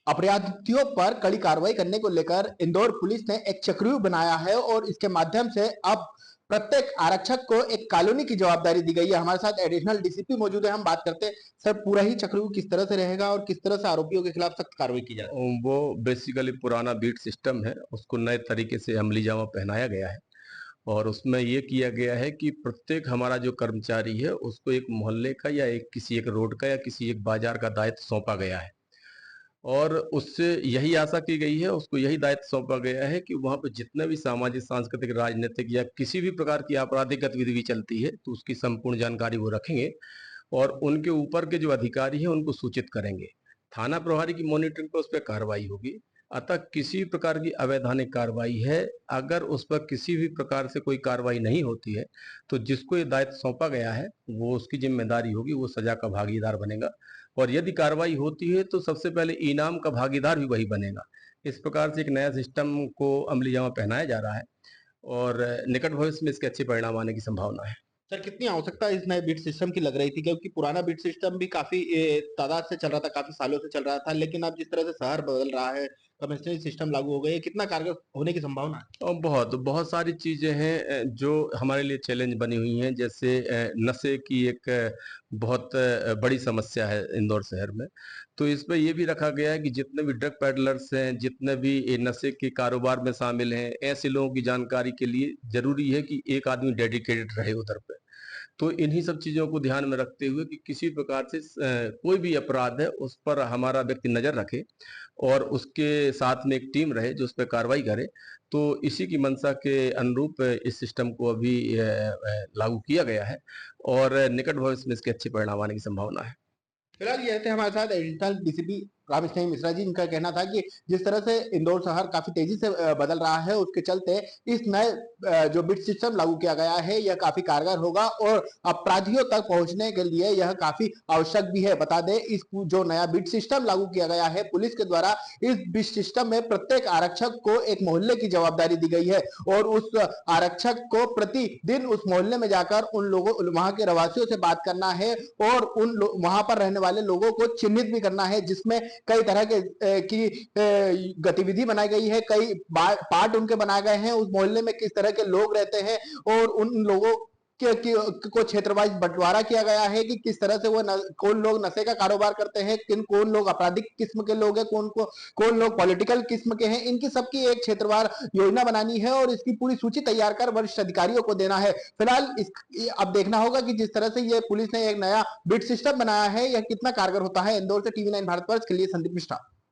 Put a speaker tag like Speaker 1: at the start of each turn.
Speaker 1: अपराधियों पर कड़ी कार्रवाई करने को लेकर इंदौर पुलिस ने एक चक्रव्यूह बनाया है और इसके माध्यम से अब प्रत्येक आरक्षक को एक कॉलोनी की जवाबदारी दी गई है। हमारे साथ एडिशनल डीसीपी मौजूद है, हम बात करते हैं। सर, पूरा ही चक्रव्यूह किस तरह से रहेगा और किस तरह से आरोपियों के खिलाफ सख्त कार्रवाई की जाएगी?
Speaker 2: वो बेसिकली पुराना बीट सिस्टम है, उसको नए तरीके से अमली जामा पहनाया गया है। और उसमें ये किया गया है कि प्रत्येक हमारा जो कर्मचारी है उसको एक मोहल्ले का या किसी एक रोड का या किसी एक बाजार का दायित्व सौंपा गया है। और उससे यही आशा की गई है, उसको यही दायित्व सौंपा गया है कि वहाँ पे जितने भी सामाजिक, सांस्कृतिक, राजनीतिक या किसी भी प्रकार की आपराधिक गतिविधि भी चलती है तो उसकी संपूर्ण जानकारी वो रखेंगे और उनके ऊपर के जो अधिकारी हैं उनको सूचित करेंगे। थाना प्रभारी की मॉनिटरिंग पर उस पर कार्रवाई होगी। अतः किसी प्रकार की अवैधानिक कार्रवाई है, अगर उस पर किसी भी प्रकार से कोई कार्रवाई नहीं होती है तो जिसको ये दायित्व सौंपा गया है वो उसकी जिम्मेदारी होगी, वो सजा का भागीदार बनेगा। और यदि कार्रवाई होती है तो सबसे पहले इनाम का भागीदार भी वही बनेगा। इस प्रकार से एक नया सिस्टम को अमली जामा पहनाया जा रहा है और निकट भविष्य में इसके अच्छे परिणाम आने की संभावना है।
Speaker 1: सर, कितनी आवश्यकता इस नए बीट सिस्टम की लग रही थी, क्योंकि पुराना बीट सिस्टम भी काफी तादाद से चल रहा था, काफी सालों से चल रहा था, लेकिन अब जिस तरह से शहर बदल रहा है, कमिश्नरी सिस्टम लागू हो गई है, कितना कारगर होने की संभावना है?
Speaker 2: और बहुत बहुत सारी चीजें हैं जो हमारे लिए चैलेंज बनी हुई हैं। जैसे नशे की एक बहुत बड़ी समस्या है इंदौर शहर में। तो इस पे ये भी रखा गया है कि जितने भी ड्रग पेडलर्स हैं, जितने भी ये नशे के कारोबार में शामिल हैं, ऐसे लोगों की जानकारी के लिए जरूरी है कि एक आदमी डेडिकेटेड रहे उधर पे। तो इन्हीं सब चीज़ों को ध्यान में रखते हुए कि किसी प्रकार से कोई भी अपराध है उस पर हमारा व्यक्ति नज़र रखे और उसके साथ में एक टीम रहे जो उस पर कार्रवाई करे। तो इसी की मंशा के अनुरूप इस सिस्टम को अभी लागू किया गया है और निकट भविष्य में इसके अच्छे परिणाम आने की संभावना है।
Speaker 1: फिलहाल ये थे हमारे साथ एडिशनल डीसीपी रामस्नेही मिश्रा जी। इनका कहना था कि जिस तरह से इंदौर शहर काफी तेजी से बदल रहा है, उसके चलते इस नए जो बिट सिस्टम लागू किया गया है यह काफी कारगर होगा और अपराधियों तक पहुंचने के लिए यह काफी आवश्यक भी है। बता दें, इस जो नया बिट सिस्टम लागू किया गया है पुलिस के द्वारा, इस बिट सिस्टम में प्रत्येक आरक्षक को एक मोहल्ले की जवाबदारी दी गई है और उस आरक्षक को प्रतिदिन उस मोहल्ले में जाकर उन लोगों, वहां के रहवासियों से बात करना है और वहां पर रहने वाले लोगों को चिन्हित भी करना है, जिसमें कई तरह के की गतिविधि बनाई गई है, कई पार्ट उनके बनाए गए हैं। उस मोहल्ले में किस तरह के लोग रहते हैं और उन लोगों को क्षेत्र वाइज बंटवारा किया गया है कि किस तरह से वो कौन लोग नशे का कारोबार करते हैं, कौन लोग आपराधिक किस्म के लोग हैं, कौन लोग पॉलिटिकल किस्म के हैं। इनकी सबकी एक क्षेत्रवार योजना बनानी है और इसकी पूरी सूची तैयार कर वरिष्ठ अधिकारियों को देना है। फिलहाल अब देखना होगा कि जिस तरह से ये पुलिस ने एक नया बिट सिस्टम बनाया है यह कितना कारगर होता है। इंदौर से टीवी 9 भारत वर्ष के लिए संदीप मिश्रा।